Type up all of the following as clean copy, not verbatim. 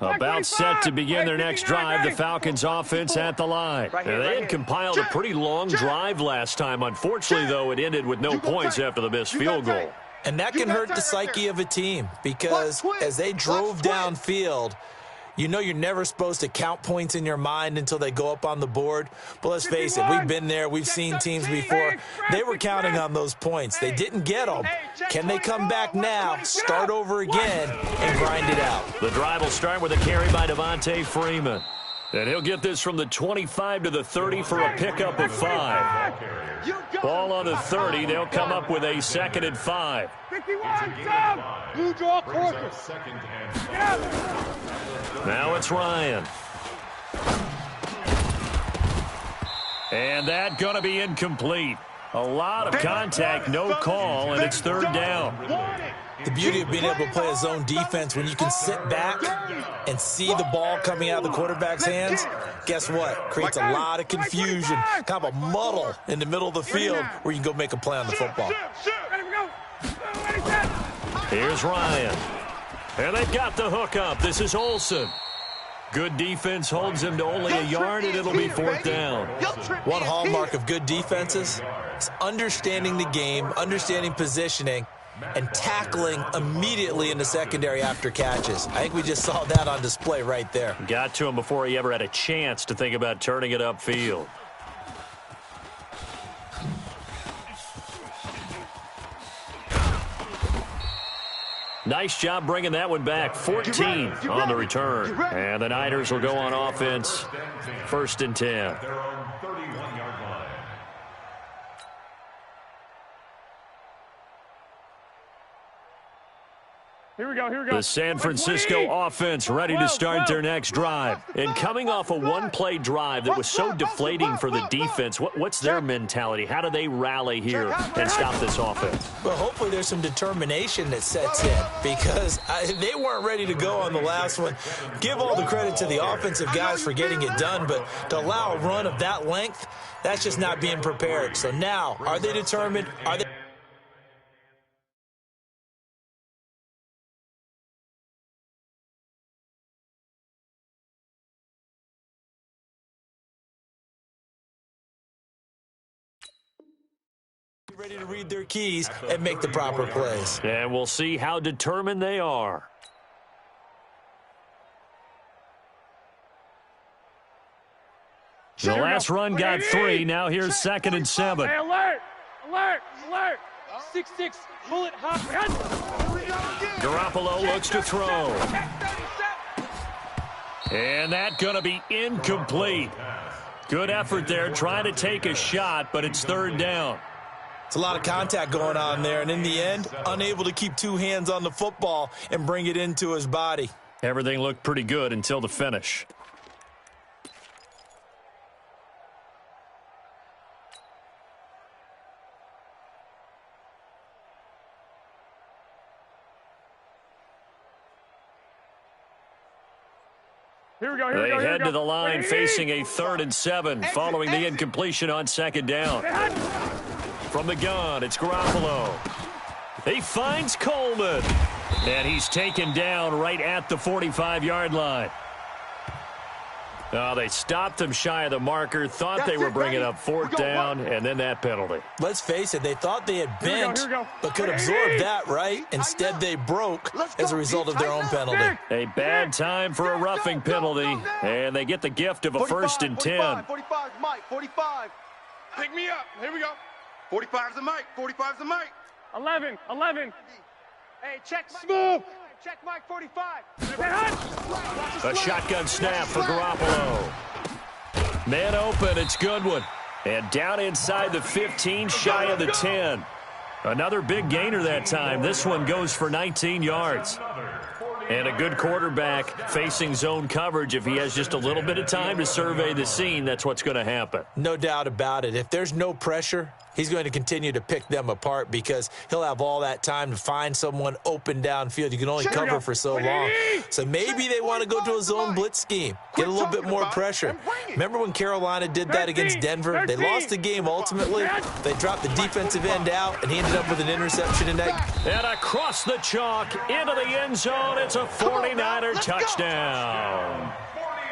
About set to begin their next drive, the Falcons offense at the line. They had compiled a pretty long drive last time. Unfortunately, though, it ended with no points after the missed field goal. And that can hurt the psyche of a team because as they drove downfield, you know you're never supposed to count points in your mind until they go up on the board. But let's face it, we've been there. We've seen teams before. They were counting on those points. They didn't get them. Can they come back now, start over again, and grind it out? The drive will start with a carry by Devontae Freeman. And he'll get this from the 25 to the 30 for a pickup of 5. Ball on the 30. They'll come up with a 2nd and 5. 51, you draw quarter. Now it's Ryan. And that going to be incomplete. A lot of contact, no call, and it's 3rd down. The beauty of being able to play a zone defense when you can sit back and see the ball coming out of the quarterback's hands, guess what? Creates a lot of confusion, kind of a muddle in the middle of the field where you can go make a play on the football. Here's Ryan. And they've got the hook up. This is Olsen. Good defense holds him to only a yard, and it'll be 4th down. One hallmark of good defenses is understanding the game, understanding positioning, and tackling immediately in the secondary after catches. I think we just saw that on display right there. Got to him before he ever had a chance to think about turning it upfield. Nice job bringing that one back. 14 on the return. And the Niners will go on offense. 1st and 10. Here we go. The San Francisco offense ready to start their next drive. And coming off a one-play drive that was so deflating for the defense, what's their mentality? How do they rally here and stop this offense? Well, hopefully there's some determination that sets in because they weren't ready to go on the last one. Give all the credit to the offensive guys for getting it done, but to allow a run of that length, that's just not being prepared. So now, are they determined? Are they ready to read their keys and make the proper plays? And we'll see how determined they are. The last run got 3. Now here's 2nd and 7. Hey, alert! 6-6, bullet hop. Garoppolo looks to throw. And that's going to be incomplete. Good effort there, trying to take a shot, but it's 3rd down. It's a lot of contact going on there, and in the end, unable to keep 2 hands on the football and bring it into his body. Everything looked pretty good until the finish. Here we go. They head to the line facing a 3rd and 7 following the incompletion on 2nd down. From the gun, it's Garoppolo. He finds Coleman. And he's taken down right at the 45-yard line. They stopped him shy of the marker, thought they were bringing up 4th down, and then that penalty. Let's face it, they thought they had bent, but could absorb that, right? Instead, they broke as a result of their own penalty. A bad time for a roughing penalty, and they get the gift of a 1st and 10. 45, Mike, 45. Pick me up. Here we go. 45's the Mike. 45's the Mike. 11. Hey, check Mike. Smooth. Check Mike 45. A shotgun snap for Garoppolo. Man open, it's Goodwin. And down inside the 15, shy of the 10. Another big gainer that time. This one goes for 19 yards. And a good quarterback facing zone coverage. If he has just a little bit of time to survey the scene, that's what's going to happen. No doubt about it. If there's no pressure, he's going to continue to pick them apart because he'll have all that time to find someone open downfield. You can only cover for so long. So maybe they want to go to a zone blitz scheme, get a little bit more pressure. Remember when Carolina did that against Denver? They lost the game ultimately. They dropped the defensive end out, and he ended up with an interception in that. And across the chalk into the end zone, it's a 49er touchdown.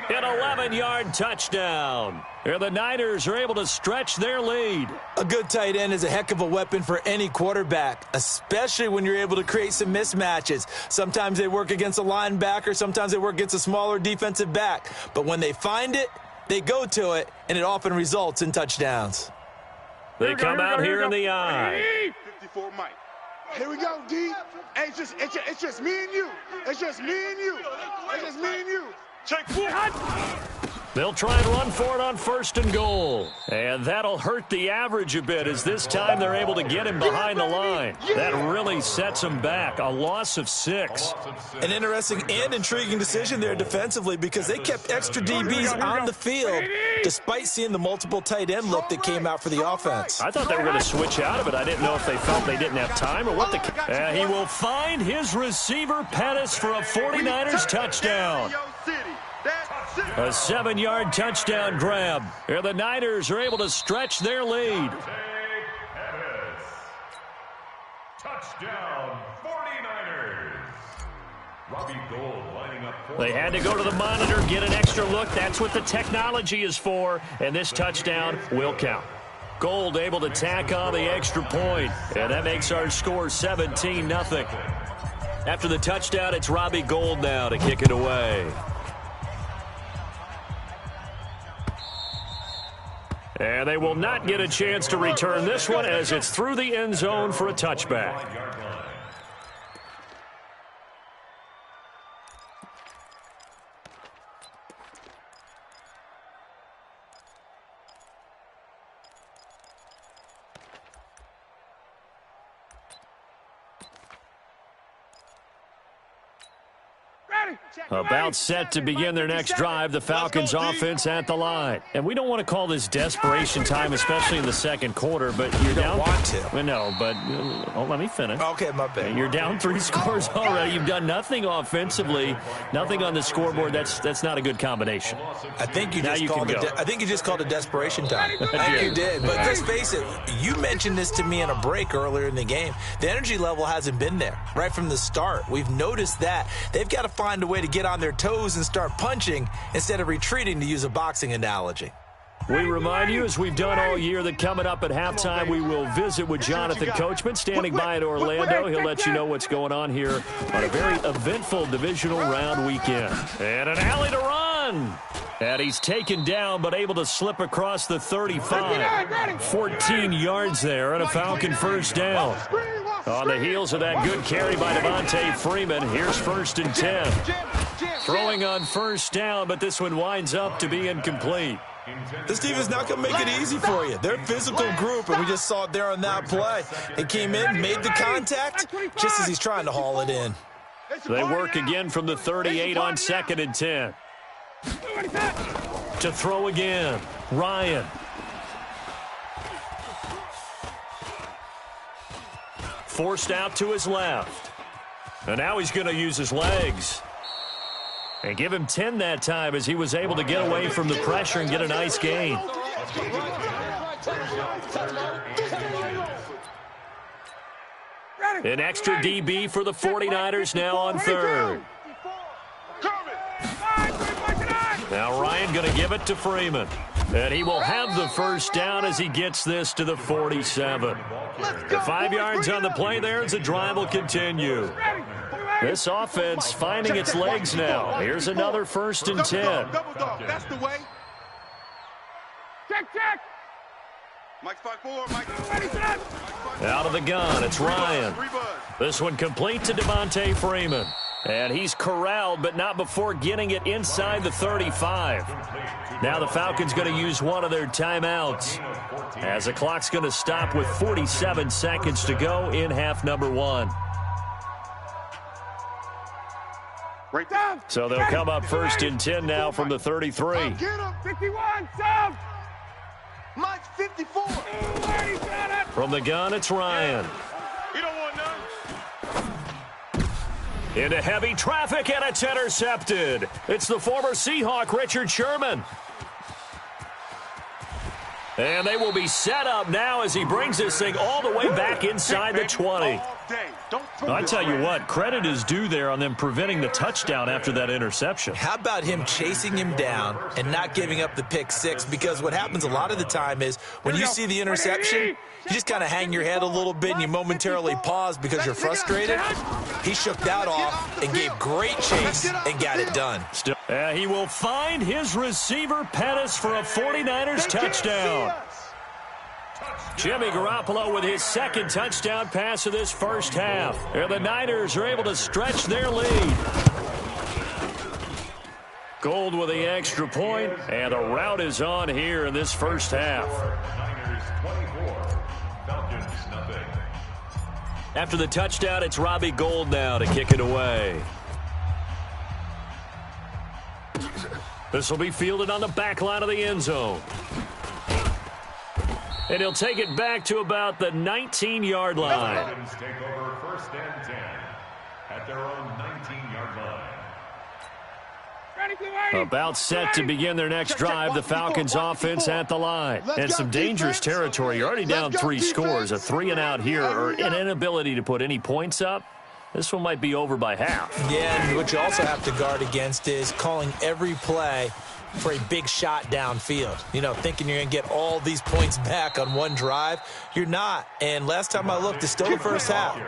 An 11-yard touchdown. And the Niners are able to stretch their lead. A good tight end is a heck of a weapon for any quarterback, especially when you're able to create some mismatches. Sometimes they work against a linebacker. Sometimes they work against a smaller defensive back. But when they find it, they go to it, and it often results in touchdowns. They come out here in the eye. 54 Mike. Here we go, D. Hey, it's just me and you. It's just me and you. It's just me and you. Check four. They'll try and run for it on 1st and goal. And that'll hurt the average a bit as this time they're able to get him behind the line. That really sets him back. A loss of 6. An interesting and intriguing decision there defensively because they kept extra DBs on the field despite seeing the multiple tight end look that came out for the offense. I thought they were going to switch out of it. I didn't know if they felt they didn't have time or what. He will find his receiver, Pettis, for a 49ers touchdown. A 7-yard touchdown grab. Here the Niners are able to stretch their lead. Touchdown, 49ers. Robbie Gould lining up. They had to go to the monitor, get an extra look. That's what the technology is for. And this touchdown will count. Gould able to tack on the extra point. And that makes our score 17-0. After the touchdown, it's Robbie Gould now to kick it away. And they will not get a chance to return this one as it's through the end zone for a touchback. About set to begin their next drive, the Falcons offense at the line. And we don't want to call this desperation time, especially in the second quarter, but you're down. Don't want to. No, but let me finish. Okay, my bad. You're down 3 scores already. You've done nothing offensively, nothing on the scoreboard. That's not a good combination. I think you just called it desperation time. I think you did. But let's face it, you mentioned this to me in a break earlier in the game. The energy level hasn't been there right from the start. We've noticed that. They've got to find a way to get on their toes and start punching instead of retreating, to use a boxing analogy. We remind you, as we've done all year, that coming up at halftime, we will visit with Jonathan Coats-Bowman standing by in Orlando. He'll let you know what's going on here on a very eventful divisional round weekend. And an alley to run. And he's taken down, but able to slip across the 35. 14 yards there, and a Falcon first down. On the heels of that good carry by Devontae Freeman, here's 1st and 10. Throwing on first down, but this one winds up to be incomplete. This team is not going to make it easy for you. They're a physical group, and we just saw it there on that play. They came in, made the contact, just as he's trying to haul it in. They work again from the 38 on 2nd and 10. To throw again, Ryan. Forced out to his left. And now he's going to use his legs. And give him 10 that time as he was able to get away from the pressure and get a nice gain. An extra DB for the 49ers now on 3rd. Now Ryan going to give it to Freeman. And he will have the first down as he gets this to the 47. 5 yards on the play there as the drive will continue. This offense finding its legs now. Here's another 1st and 10. That's the way. Check. Mike's 5-4. Mike. Out of the gun, it's Ryan. This one complete to Devontae Freeman. And he's corralled, but not before getting it inside the 35. Now the Falcons going to use one of their timeouts, as the clock's going to stop with 47 seconds to go in half number 1. Right down. So they'll come up 1st and 10 now from the 33. Get him. 51, sub. Mike's 54. He's got it. From the gun, it's Ryan. You don't want none. Into heavy traffic, and it's intercepted. It's the former Seahawk, Richard Sherman. And they will be set up now as he brings this thing all the way back inside the 20. I tell you what, credit is due there on them preventing the touchdown after that interception. How about him chasing him down and not giving up the pick six? Because what happens a lot of the time is when you see the interception, you just kind of hang your head a little bit and you momentarily pause because you're frustrated. He shook that off and gave great chase and got it done. He will find his receiver, Pettis, for a 49ers touchdown. Jimmy Garoppolo with his second touchdown pass of this first half. And the Niners are able to stretch their lead. Gold with the extra point, and the rout is on here in this first half. Niners 24, Falcons nothing. After the touchdown, it's Robbie Gould now to kick it away. This will be fielded on the back line of the end zone. And he'll take it back to about the 19-yard line. Falcons take over 1st and 10 at their own 19-yard line. About set to begin their next drive, the Falcons offense at the line. And some dangerous territory. You're already down 3 scores. A 3-and-out here, or an inability to put any points up. This one might be over by half. Yeah, and what you also have to guard against is calling every play for a big shot downfield. You know, thinking you're going to get all these points back on one drive. You're not. And last time I looked, it's still the first half.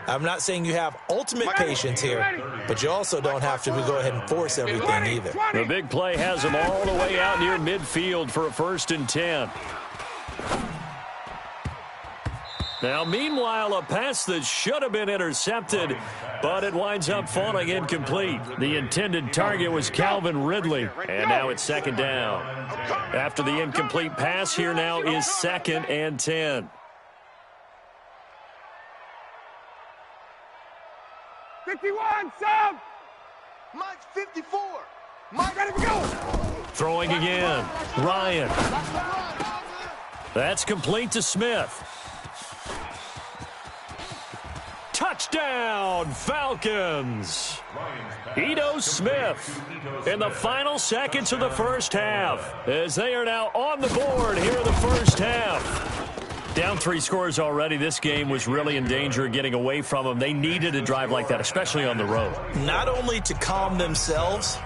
I'm not saying you have ultimate patience here, but you also don't have to go ahead and force everything either. The big play has them all the way out near midfield for a 1st and 10. Now, meanwhile, a pass that should have been intercepted, but it winds up falling incomplete. The intended target was Calvin Ridley, and now it's 2nd down. After the incomplete pass, here now is 2nd and 10. 51, sub! Mike's 54. Mike, ready to go. Throwing again. Ryan. That's complete to Smith. Touchdown, Falcons! Ito Smith in the final seconds of the first half as they are now on the board here in the first half. Down 3 scores already. This game was really in danger of getting away from them. They needed a drive like that, especially on the road. Not only to calm themselves,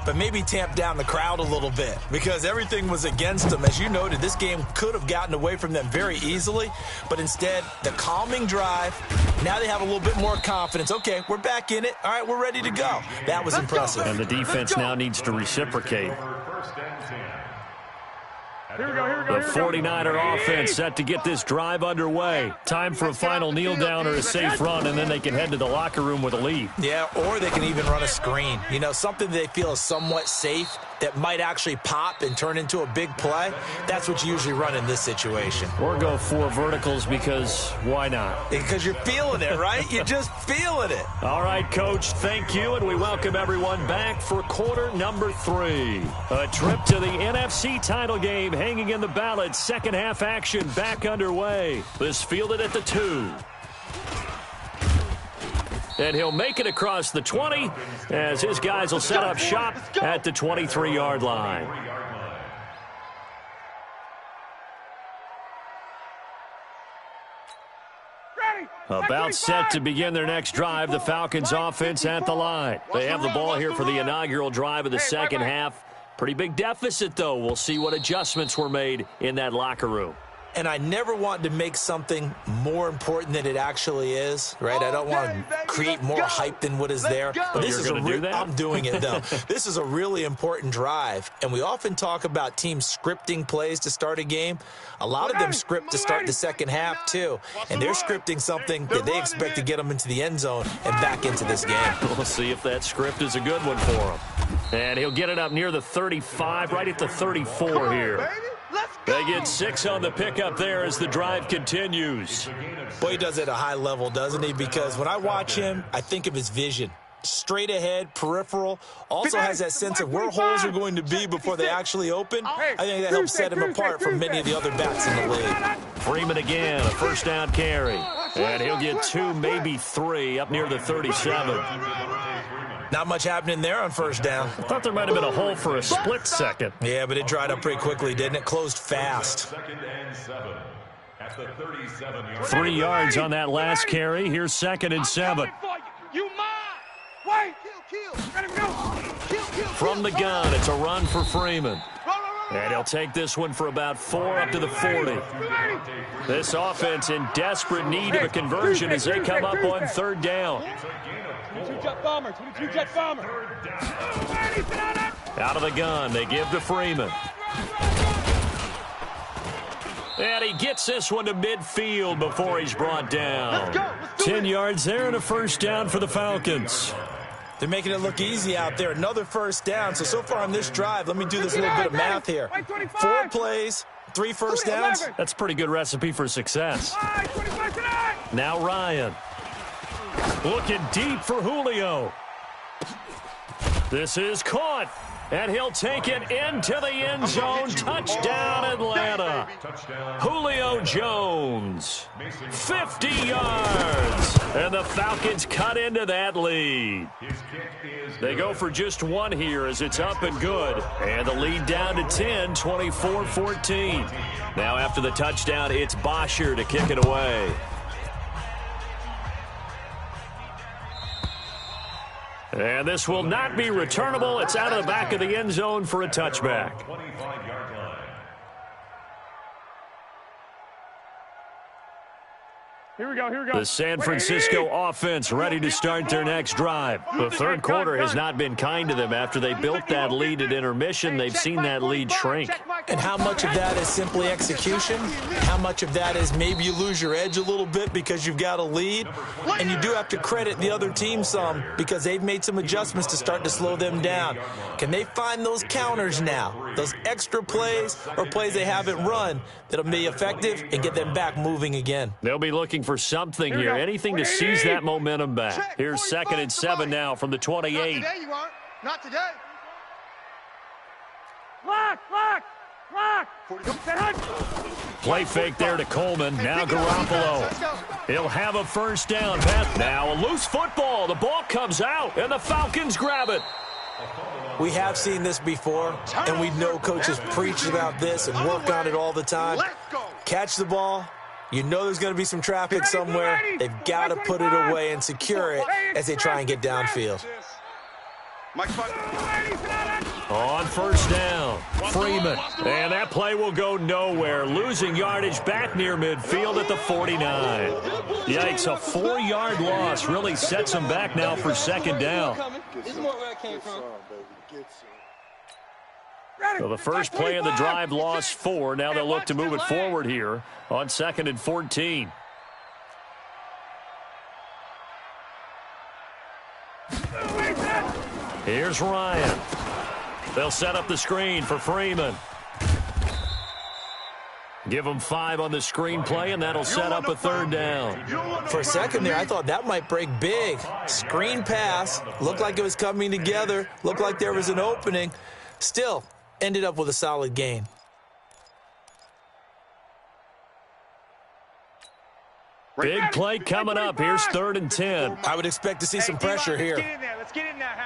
but maybe tamp down the crowd a little bit because everything was against them. As you noted, this game could have gotten away from them very easily, but instead, the calming drive, now they have a little bit more confidence. Okay, we're back in it. All right, we're ready to go. That was impressive. And the defense now needs to reciprocate. Here we go. The 49er offense set to get this drive underway. Time for a final kneel down or a safe run, and then they can head to the locker room with a lead. Yeah, or they can even run a screen. You know, something they feel is somewhat safe that might actually pop and turn into a big play. That's what you usually run in this situation. Or go 4 verticals because why not? Because you're feeling it, right? You're just feeling it. All right, Coach, thank you, and we welcome everyone back for quarter number 3. A trip to the NFC title game hanging in the balance. Second half action back underway. This fielded at the 2. And he'll make it across the 20 as his guys will set up shop at the 23-yard line. About set to begin their next drive, the Falcons offense at the line. They have the ball here for the inaugural drive of the second half. Pretty big deficit, though. We'll see what adjustments were made in that locker room. And I never want to make something more important than it actually is, right? I don't want to create more hype than what is there. But this is I'm doing it, though. This is a really important drive. And we often talk about teams scripting plays to start a game. A lot of them script to start the second half, too. And they're scripting something that they expect to get them into the end zone and back into this game. We'll see if that script is a good one for them. And he'll get it up near the 35, right at the 34 here. They get 6 on the pickup there as the drive continues. Boy, he does it at a high level, doesn't he? Because when I watch him, I think of his vision. Straight ahead, peripheral, also has that sense of where holes are going to be before they actually open. I think that helps set him apart from many of the other backs in the league. Freeman again, a first down carry. And he'll get 2, maybe 3, up near the 37. Not much happening there on first down. I thought there might have been a hole for a split second. Yeah, but it dried up pretty quickly, didn't it? Closed fast. 2nd and 7 at the 37-yard 3 yards on that last carry. Here's 2nd and 7. You mine. Wait. Kill. Let him go. From the gun, it's a run for Freeman. And he'll take this one for about 4 up to the 40. This offense in desperate need of a conversion as they come up on 3rd down. 22-jet bomber, 22-jet bomber. Out of the gun, they give to Freeman. And he gets this one to midfield before he's brought down. 10 yards there and a first down for the Falcons. They're making it look easy out there. Another first down. So far on this drive, let me do this little bit of math here. 4 plays, 3 first downs. That's a pretty good recipe for success. Now Ryan. Looking deep for Julio. This is caught. And he'll take it into the end zone. Touchdown, Atlanta. Julio Jones. 50 yards. And the Falcons cut into that lead. They go for just 1 here as it's up and good. And the lead down to 10, 24-14. Now after the touchdown, it's Bosher to kick it away. And this will not be returnable. It's out of the back of the end zone for a touchback. 25-yard line. Here we go. The San Francisco offense ready to start their next drive. The third quarter has not been kind to them. After they built that lead at intermission, they've seen that lead shrink. And how much of that is simply execution? How much of that is maybe you lose your edge a little bit because you've got a lead? And you do have to credit the other team some because they've made some adjustments to start to slow them down. Can they find those counters now, those extra plays or plays they haven't run that'll be effective and get them back moving again? They'll be looking for something here, anything to seize that momentum back. Here's 2nd and 7 now from the 28. Not today, you aren't. Not today. Lock. Play fake there to Coleman. Now Garoppolo. He'll have a first down. Now a loose football. The ball comes out, and the Falcons grab it. We have seen this before, and we know coaches preach about this and work on it all the time. Catch the ball. You know there's going to be some traffic somewhere. They've got to put it away and secure it as they try and get downfield. On first down, Freeman. And that play will go nowhere. Losing yardage back near midfield at the 49. Yikes, a 4-yard loss really sets them back now for 2nd down. So the first play of the drive lost 4. Now they'll look to move it forward here on 2nd and 14. Here's Ryan. They'll set up the screen for Freeman. Give them 5 on the screen play, and that'll set up a 3rd down. For a second there, I thought that might break big. Screen pass. Looked like it was coming together. Looked like there was an opening. Still, ended up with a solid gain. Big play coming up. Here's 3rd and 10. I would expect to see some pressure here. Let's get in there.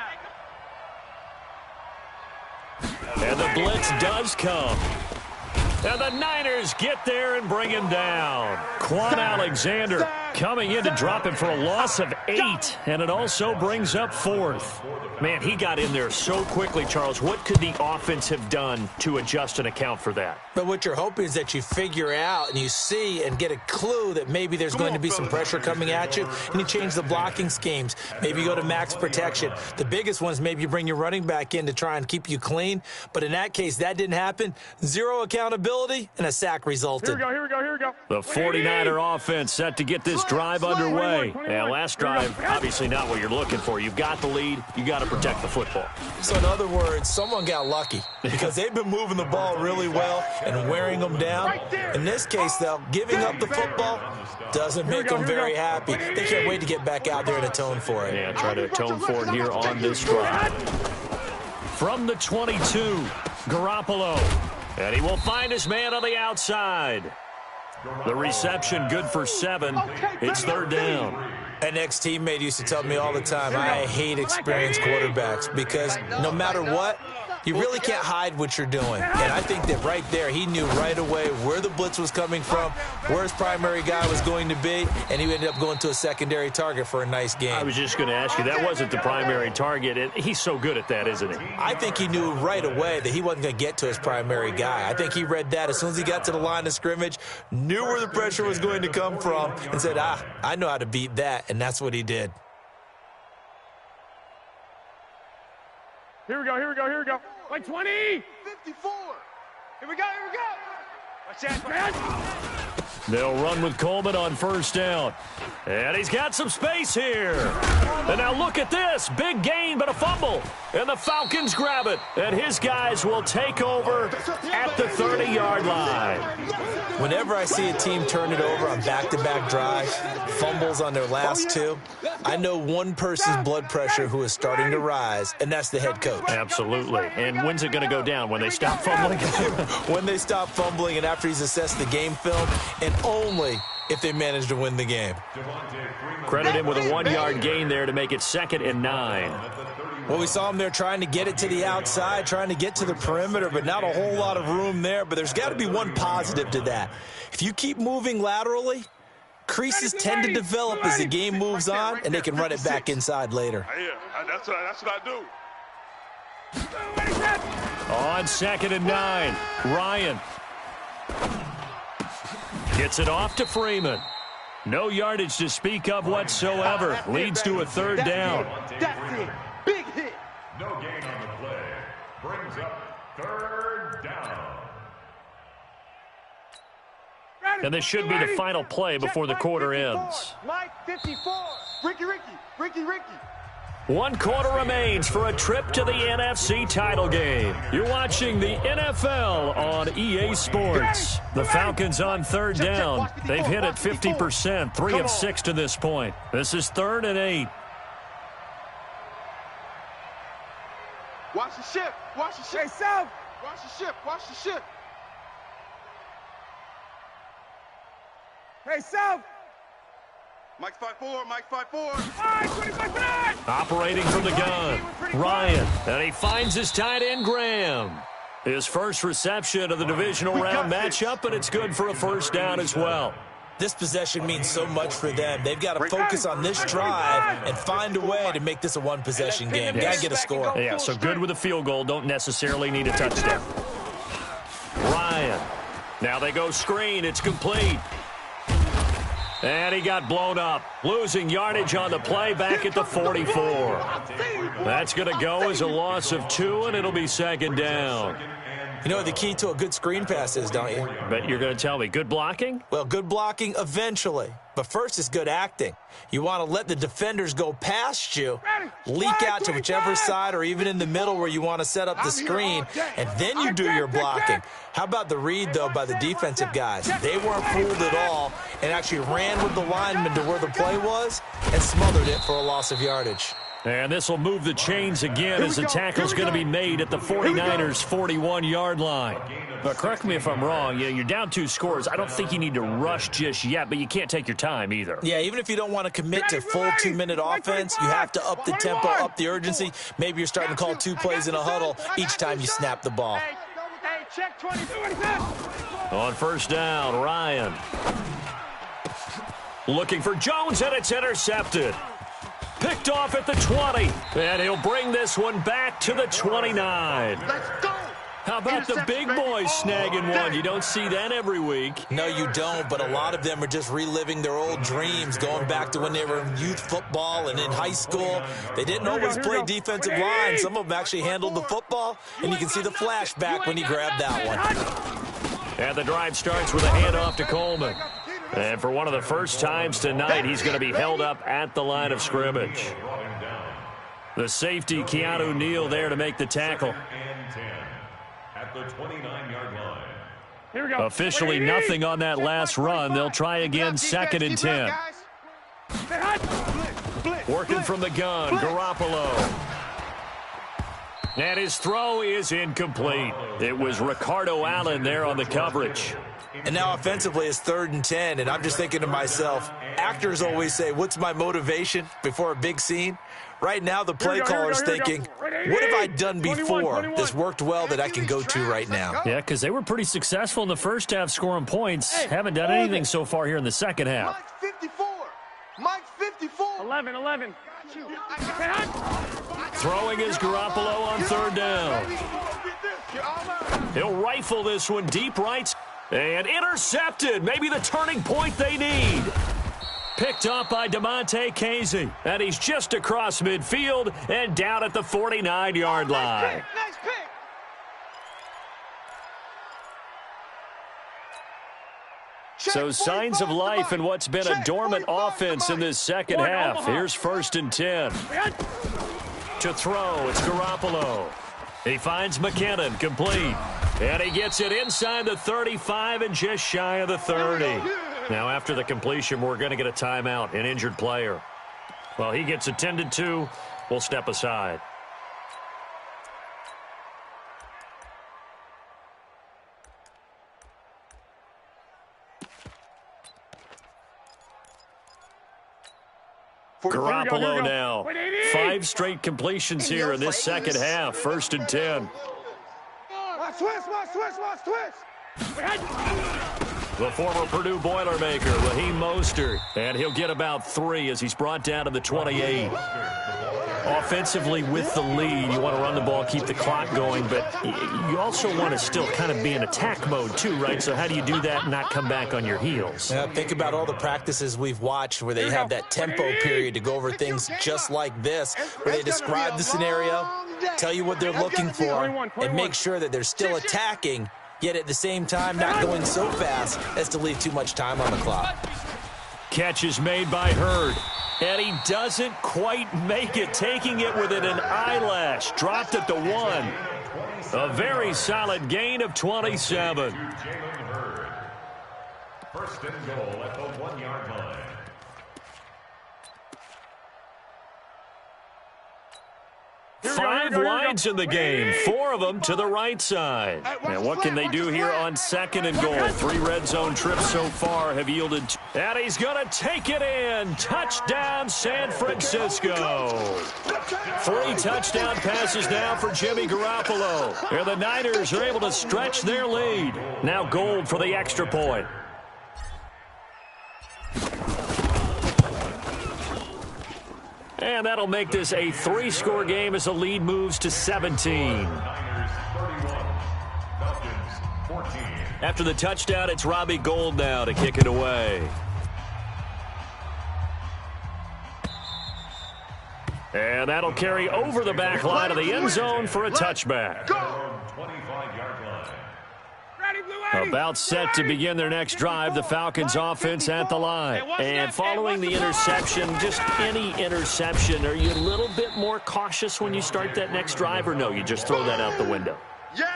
And the blitz does come. And the Niners get there and bring him down. Quan Alexander coming in to drop him for a loss of 8. And it also brings up 4th. Man, he got in there so quickly, Charles. What could the offense have done to adjust and account for that? But what you're hoping is that you figure out and you see and get a clue that maybe there's going to be some pressure coming at you, and you change the blocking schemes. Maybe you go to max protection. The biggest one is maybe you bring your running back in to try and keep you clean. But in that case, that didn't happen. 0 accountability, and a sack resulted. Here we go. The 49er offense set to get this drive underway. And last drive, obviously not what you're looking for. You've got the lead. You got to protect the football. So in other words, someone got lucky because they've been moving the ball really well and wearing them down. In this case, though, giving up the football doesn't make them very happy. They can't wait to get back out there and atone for it. Yeah, try to atone for it here on this drive. From the 22, Garoppolo. And he will find his man on the outside. The reception good for 7. It's third down. An ex-teammate used to tell me all the time, I hate experienced quarterbacks because no matter what, you really can't hide what you're doing. And I think that right there, he knew right away where the blitz was coming from, where his primary guy was going to be, and he ended up going to a secondary target for a nice game. I was just going to ask you, that wasn't the primary target. And he's so good at that, isn't he? I think he knew right away that he wasn't going to get to his primary guy. I think he read that as soon as he got to the line of scrimmage, knew where the pressure was going to come from, and said, I know how to beat that, and that's what he did. Here we go, here we go, here we go. Like 20! 54. Here we go, here we go. Watch that, man. They'll run with Coleman on first down. And he's got some space here. And now look at this. Big gain, but a fumble. And the Falcons grab it. And his guys will take over at the 30-yard line. Whenever I see a team turn it over on back-to-back drives, fumbles on their last two, I know one person's blood pressure who is starting to rise, and that's the head coach. Absolutely. And when's it going to go down? When they stop fumbling? When they stop fumbling and after he's assessed the game film, and only if they manage to win the game. Credit him with a 1-yard gain there to make it 2nd and 9. Well, we saw him there trying to get it to the outside, trying to get to the perimeter, but not a whole lot of room there. But there's got to be one positive to that. If you keep moving laterally, creases tend to develop as the game moves on, and they can run it back inside later. Yeah, that's what I do. On 2nd and 9, Ryan gets it off to Freeman. No yardage to speak of whatsoever. Leads to a 3rd down. That's it. Big hit. No gain on the play. Brings up 3rd down. And this should be the final play before the quarter ends. Mike 54. Ricky. 1 quarter remains for a trip to the NFC title game. You're watching the NFL on EA Sports. The Falcons on 3rd down. They've hit it 50%, 3 of 6 to this point. This is 3rd and 8. Watch the ship. Hey, South. Watch the ship. Hey, South. Mike's 5'4. All right, 25 for that. Operating from the gun, Ryan. And he finds his tight end, Graham. His first reception of the divisional round matchup, and it's good for a 1st down as well. This possession means so much for them. They've got to focus on this drive and find a way to make this a one-possession game. Got to get a score. Yeah, so good with a field goal. Don't necessarily need a touchdown. Ryan. Now they go screen. It's complete. And he got blown up. Losing yardage on the play back at the 44. That's going to go as a loss of 2, and it'll be 2nd down. You know what the key to a good screen pass is, don't you? But you're going to tell me, good blocking? Well, good blocking eventually. But first is good acting. You want to let the defenders go past you, leak out to whichever side or even in the middle where you want to set up the screen, and then you do your blocking. How about the read, though, by the defensive guys? They weren't fooled at all and actually ran with the lineman to where the play was and smothered it for a loss of yardage. And this will move the chains again as the tackle's going to be made at the 49ers' 41-yard line. But correct me if I'm wrong, you're down 2 scores. I don't think you need to rush just yet, but you can't take your time either. Yeah, even if you don't want to commit to full 2-minute offense, you have to up the tempo, up the urgency. Maybe you're starting to call 2 plays in a huddle each time you snap the ball. Hey, check 20. On 1st down, Ryan. Looking for Jones, and it's intercepted. Picked off at the 20, and he'll bring this one back to the 29. Let's go. How about the big boys snagging one? You don't see that every week. No, you don't, but a lot of them are just reliving their old dreams, going back to when they were in youth football and in high school. They didn't always play defensive line. Some of them actually handled the football, and you can see the flashback when he grabbed that one. And the drive starts with a handoff to Coleman. And for one of the first times tonight, he's going to be held up at the line of scrimmage. The safety, Keanu Neal, there to make the tackle. At the 29-yard line. Here we go. Officially nothing on that last run. They'll try again, 2nd and 10. Working from the gun, Garoppolo. And his throw is incomplete. It was Ricardo Allen there on the coverage. And now offensively it's 3rd and 10, and I'm just thinking to myself, actors always say, what's my motivation before a big scene? Right now the play caller's thinking, what have I done before that's worked well that I can go to right now? Yeah, because they were pretty successful in the first half scoring points. Haven't done anything so far here in the second half. Mike 54. Mike 54. 11. Throwing is Garoppolo on 3rd down. He'll rifle this one deep right. And intercepted. Maybe the turning point they need. Picked up by DeMonte Casey. And he's just across midfield and down at the 49-yard line. Nice pick. So signs of life in what's been a dormant offense in this second half. Here's 1st and 10. To throw, it's Garoppolo. He finds McKinnon, complete. And he gets it inside the 35 and just shy of the 30. Now after the completion, we're going to get a timeout, an injured player. Well, he gets attended to. We'll step aside. Garoppolo now. 5 straight completions here in this second half. 1st and 10. The former Purdue Boilermaker, Raheem Mostert. And he'll get about 3 as he's brought down to the 28. Offensively with the lead, you want to run the ball, keep the clock going, but you also want to still kind of be in attack mode too, right? So how do you do that and not come back on your heels? Yeah, think about all the practices we've watched where they have that tempo period to go over things just like this, where they describe the scenario, tell you what they're looking for, and make sure that they're still attacking, yet at the same time not going so fast as to leave too much time on the clock. Catch is made by Hurd. And he doesn't quite make it, taking it within an eyelash. Dropped at the 1. A very solid gain of 27. First and goal at the 1-yard line. 5 wides in the game, 4 of them to the right side. And what can they do here on 2nd and goal? 3 red zone trips so far have yielded. And he's going to take it in. Touchdown, San Francisco. 3 touchdown passes now for Jimmy Garoppolo. And the Niners are able to stretch their lead. Now Gold for the extra point. And that'll make this a 3-score game as the lead moves to 17. After the touchdown, it's Robbie Gould now to kick it away. And that'll carry over the back line of the end zone for a touchback. About set to begin their next drive, the Falcons offense at the line. And following the interception, just any interception, are you a little bit more cautious when you start that next drive, or no, you just throw that out the window?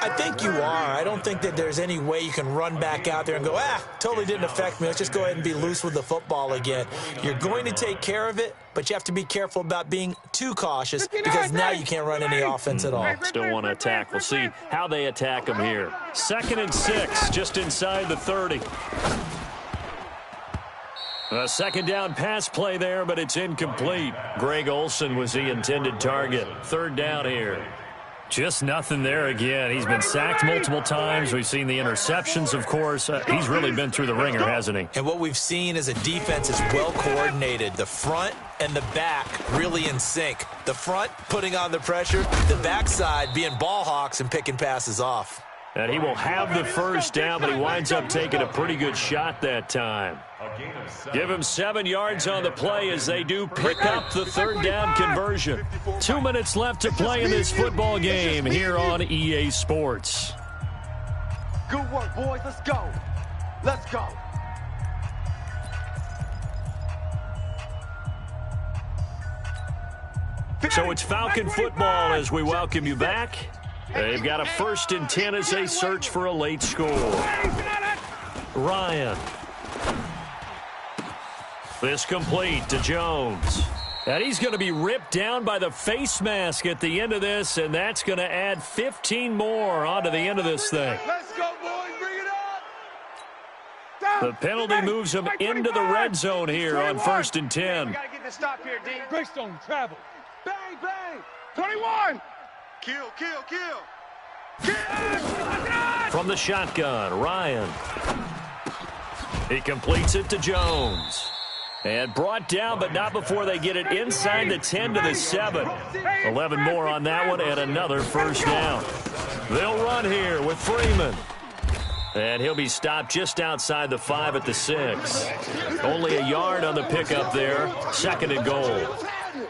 I think you are. I don't think that there's any way you can run back out there and go, totally didn't affect me. Let's just go ahead and be loose with the football again. You're going to take care of it, but you have to be careful about being too cautious because now you can't run any offense at all. Still want to attack. We'll see how they attack them here. 2nd and 6, just inside the 30. A 2nd down pass play there, but it's incomplete. Greg Olsen was the intended target. 3rd down here. Just nothing there again. He's been sacked multiple times. We've seen the interceptions, of course. He's really been through the ringer, hasn't he? And what we've seen is a defense is well coordinated. The front and the back really in sync. The front putting on the pressure, the backside being ball hawks and picking passes off. And he will have the 1st down, but he winds up taking a pretty good shot that time. Give him 7 yards on the play as they do pick up the 3rd down conversion. 2 minutes left to play in this football game here on EA Sports. Good work, boys. Let's go. Let's go. So it's Falcon football as we welcome you back. They've got a 1st and 10 as they search for a late score. Ryan. This complete to Jones. And he's going to be ripped down by the face mask at the end of this, and that's going to add 15 more onto the end of this thing. Let's go, boys. Bring it up. The penalty moves them into the red zone here on 1st and 10. We got to get the stop here, D. Greystone, travel. Bang, bang. 21. Kill. From the shotgun, Ryan. He completes it to Jones. And brought down, but not before they get it inside the 10 to the 7. 11 more on that one, and another first down. They'll run here with Freeman. And he'll be stopped just outside the 5 at the 6. Only a yard on the pickup there. 2nd and goal.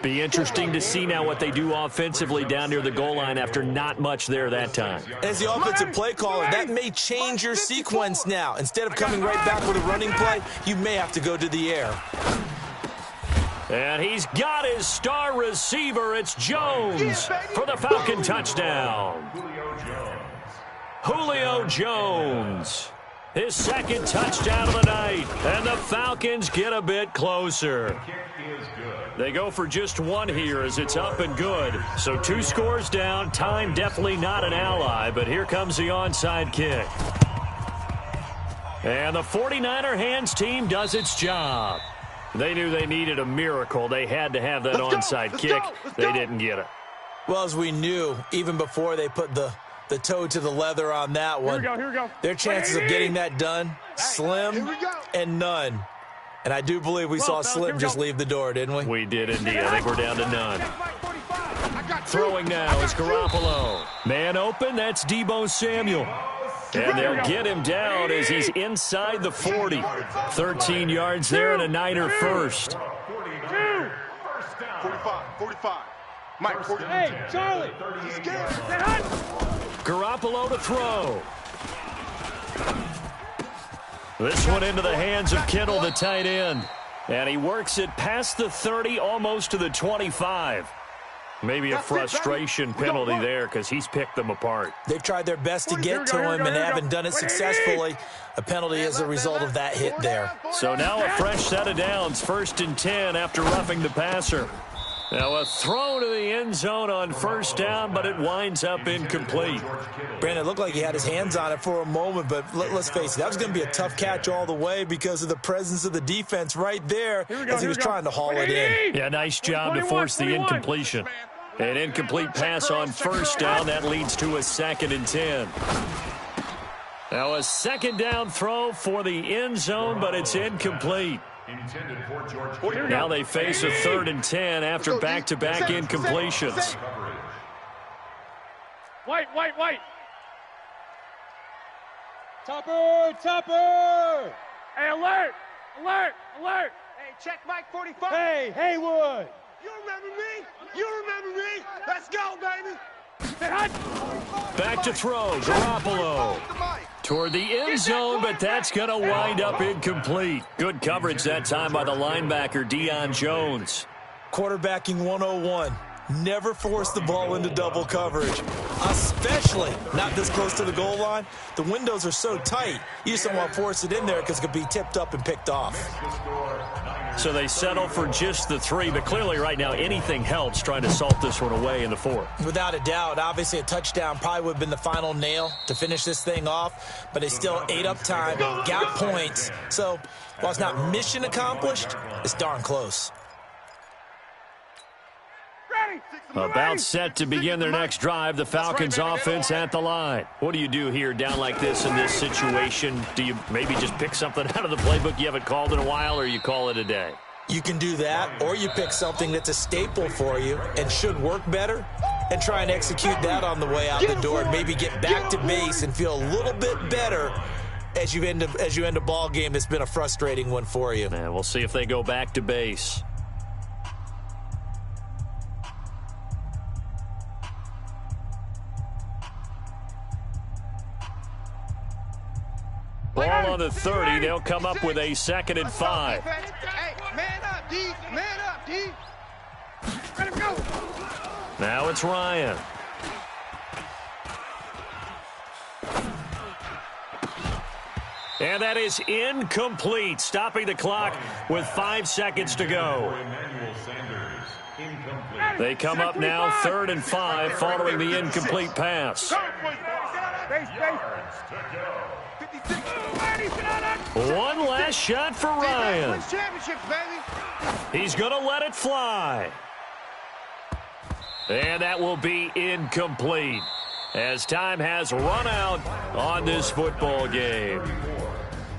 Be interesting to see now what they do offensively down near the goal line after not much there that time. As the offensive play caller, that may change your sequence now. Instead of coming right back with a running play, you may have to go to the air. And he's got his star receiver. It's Jones for the Falcon touchdown. Julio Jones. His 2nd touchdown of the night. And the Falcons get a bit closer. They go for just 1 here as it's up and good. So 2 scores down. Time definitely not an ally, but here comes the onside kick. And the 49er hands team does its job. They knew they needed a miracle. They had to have that onside kick. They didn't get it. Well, as we knew, even before they put the toe to the leather on that one, Here we go. their chances of getting that done, slim and none. And I do believe we saw Slim just leave the door, didn't we? We did indeed. I think we're down to none. Throwing now is Garoppolo. Man open, that's Deebo Samuel. And they'll get him down as he's inside the 40. 13 yards there and a Niner first. 45. Mike, 40. Hey, Charlie. Garoppolo to throw. This one into the hands of Kittle, the tight end. And he works it past the 30, almost to the 25. Maybe a frustration penalty there because he's picked them apart. They've tried their best to get to him and haven't done it successfully. A penalty as a result of that hit there. So now a fresh set of downs, 1st and 10 after roughing the passer. Now a throw to the end zone on 1st down, but it winds up incomplete. Brandon, it looked like he had his hands on it for a moment, but let's face it, that was going to be a tough catch all the way because of the presence of the defense right there as he was trying to haul it in. Yeah, nice job to force the incompletion. An incomplete pass on 1st down. That leads to a 2nd and 10. Now a 2nd down throw for the end zone, but it's incomplete. Now they face a 3rd and 10 after back-to-back incompletions. White. Topper. Hey, alert. Hey, check Mike 45. Hey, Haywood. You remember me? Let's go, baby. Back to throw, Garoppolo. Toward the end zone, but that's going to wind up incomplete. Good coverage that time by the linebacker, Deion Jones. Quarterbacking 101. Never force the ball into double coverage, especially not this close to the goal line. The windows are so tight, you just don't want to force it in there because it could be tipped up and picked off. So they settle for just the 3, but clearly right now anything helps trying to salt this one away in the 4th. Without a doubt, obviously a touchdown probably would have been the final nail to finish this thing off, but they still ate up time, got points. So while it's not mission accomplished, it's darn close. About set to begin their next drive, the Falcons offense at the line. What do you do here down like this in this situation? Do you maybe just pick something out of the playbook you haven't called in a while, or you call it a day? You can do that, or you pick something that's a staple for you and should work better and try and execute that on the way out the door and maybe get back to base and feel a little bit better as you end a ball game that's been a frustrating one for you. And we'll see if they go back to base. Ball on the 30. They'll come up with a 2nd and 5. Hey, man up, D. Man up, D. Let him go. Now it's Ryan. And that is incomplete, stopping the clock with 5 seconds to go. They come up now 3rd and 5 following the incomplete pass. One last shot for Ryan. He's going to let it fly. And that will be incomplete as time has run out on this football game.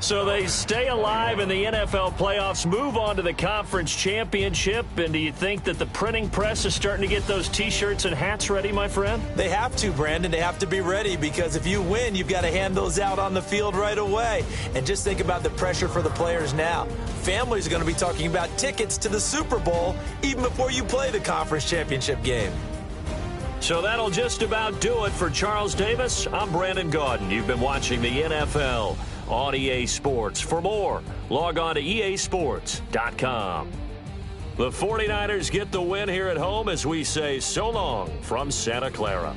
So they stay alive in the NFL playoffs, move on to the conference championship. And do you think that the printing press is starting to get those T-shirts and hats ready, my friend? They have to, Brandon. They have to be ready because if you win, you've got to hand those out on the field right away. And just think about the pressure for the players now. Families are going to be talking about tickets to the Super Bowl even before you play the conference championship game. So that'll just about do it for Charles Davis. I'm Brandon Gaudin. You've been watching the NFL on EA Sports. For more, log on to easports.com. The 49ers get the win here at home as we say so long from Santa Clara.